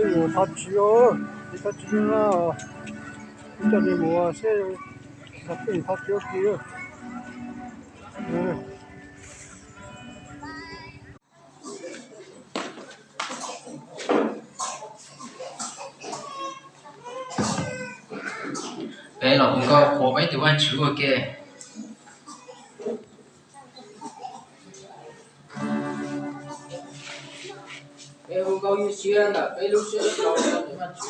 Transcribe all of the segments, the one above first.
我他去哦，你他去了，你叫你我是他对他去去，嗯。Vậy là cũng có khổ mấy từ anh chữ ok. Em không có như xuyên là cái lúc xuyên là từ anh chữ.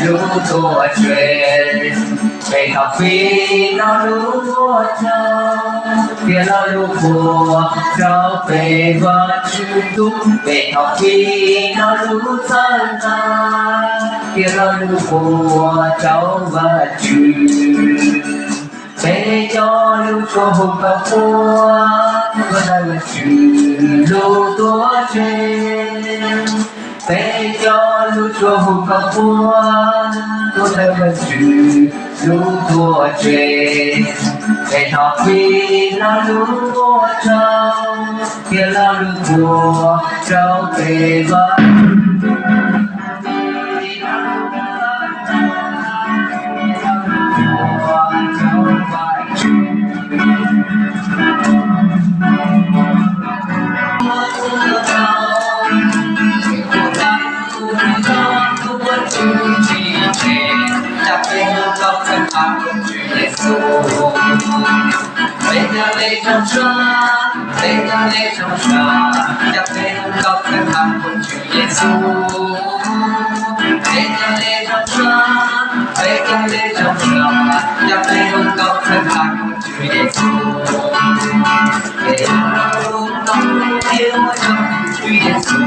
Lưu tua chuyện về học phi nó lưu cho kia nó lưu của cho về và chữ tu về học phi nó lưu thân ta kia nó lưu của cháu và chữ để cho lưu cho hùng cao của có đây là chữ lưu tua chuyện để cho lưu cho hùng cao của tôi thấy mình chữ lưu tua chuyện để học phi nó lưu cho kia là lưu của cháu về và Lê trong xóa, lê trong xóa, chắp lên góc thân thắm của Chúa Giêsu. Lê trong xóa, lê trong xóa, chắp lên góc thân thắm của Chúa Giêsu. Để đâu lòng yêu trong Chúa Giêsu,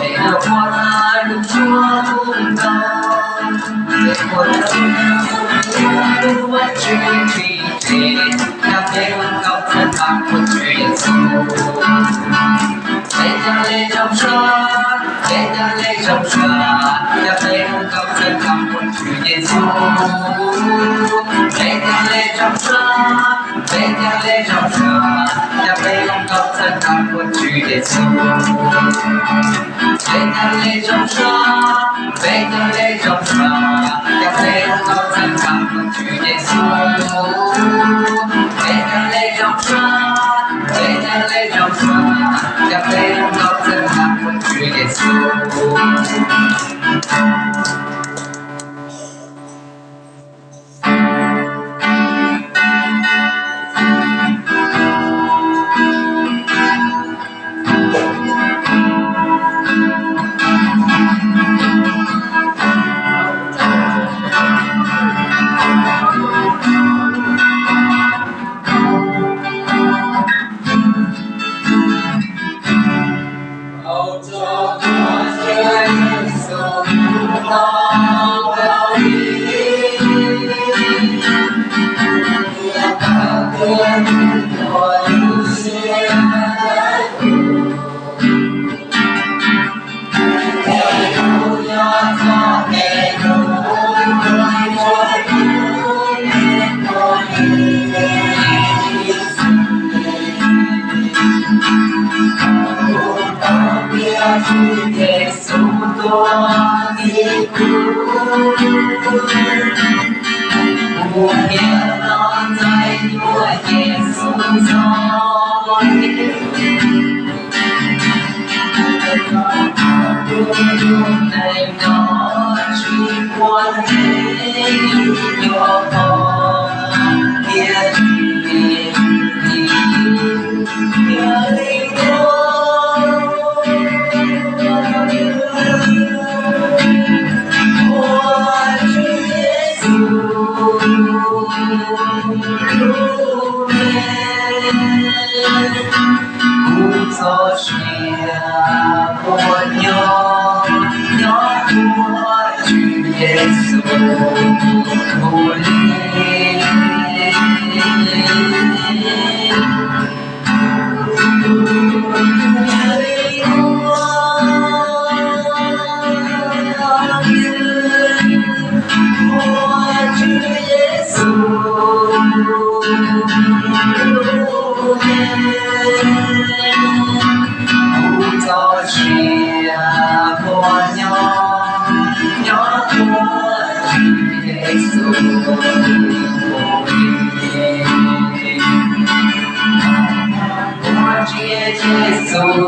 để đâu hoa được Chúa cùng nhau, để một lần yêu mất Chúa trì trì, chắp lên góc thân thắm của Chúa Giêsu. Lê trong xóa, lê trong xóa, chắp lên góc thân thắm của Chúa Giêsu. Lê trong xóa, lê trong xóa, chắp lên góc thân thắm của Chúa Giêsu. Lê trong xóa, lê trong xóa, chắp lên góc thân thắm của Chúa Giêsu. Lê trong xóa, lê trong xóa, chắp lên góc thân thắm của Chúa Giêsu. Hãy subscribe cho kênh Ghiền Mì Gõ để không bỏ lỡ những video hấp dẫn. cho chia của nhau nhỏ của Chúa Giêsu ngôi cho chia của nhau nhỏ của Chúa Giêsu của Chúa Giêsu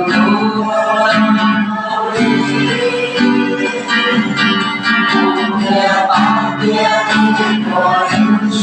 Chúa bao tiền của Chúa